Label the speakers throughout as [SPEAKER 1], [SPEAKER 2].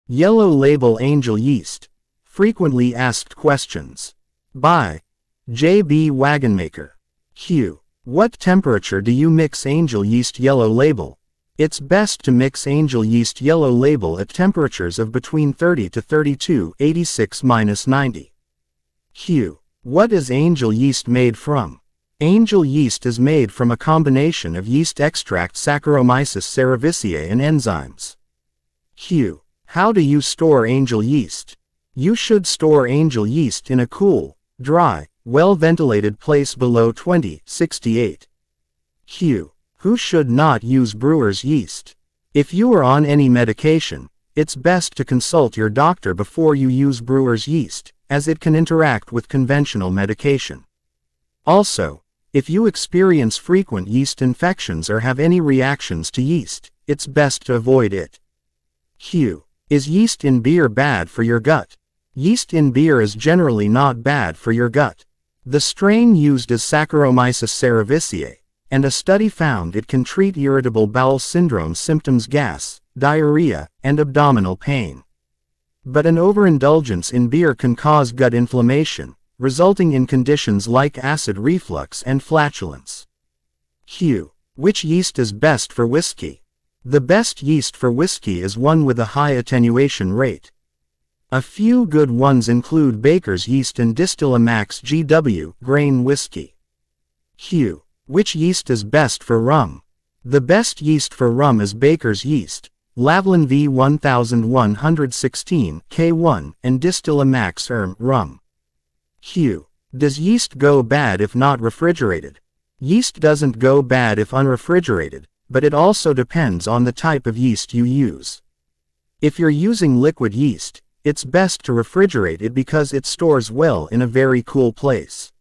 [SPEAKER 1] Yellow Label Angel Yeast. Frequently Asked Questions. By J.B. Wagonmaker. Q. What temperature do you mix Angel Yeast Yellow Label? It's best to mix Angel Yeast Yellow Label at temperatures of between 30 to 32, 86-90. Q. What is angel yeast made from? Angel yeast is made from a combination of yeast extract Saccharomyces cerevisiae and enzymes. Q. How do you store angel yeast? You should store angel yeast in a cool, dry, well-ventilated place below 2068. Q. Who should not use brewer's yeast? If you are on any medication, it's best to consult your doctor before you use brewer's yeast, as it can interact with conventional medication. Also, if you experience frequent yeast infections or have any reactions to yeast, it's best to avoid it. Q. Is yeast in beer bad for your gut? Yeast in beer is generally not bad for your gut. The strain used is Saccharomyces cerevisiae, and a study found it can treat irritable bowel syndrome symptoms, gas, diarrhea, and abdominal pain. But an overindulgence in beer can cause gut inflammation, resulting in conditions like acid reflux and flatulence. Q. Which yeast is best for whiskey? The best yeast for whiskey is one with a high attenuation rate. A few good ones include Baker's yeast and Distillamax GW grain whiskey. Q. Which yeast is best for rum? The best yeast for rum is Baker's yeast, Lavlin V1116 K1, and Distillamax rum. Q. Does yeast go bad if not refrigerated? Yeast doesn't go bad if unrefrigerated, but it also depends on the type of yeast you use. If you're using liquid yeast, it's best to refrigerate it because it stores well in a very cool place.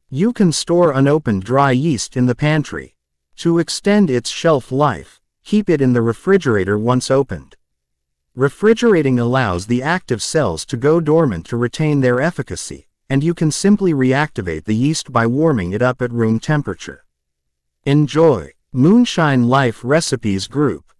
[SPEAKER 1] You can store unopened dry yeast in the pantry. To extend its shelf life, keep it in the refrigerator once opened. Refrigerating allows the active cells to go dormant to retain their efficacy, and you can simply reactivate the yeast by warming it up at room temperature. Enjoy! Moonshine Life Recipes Group.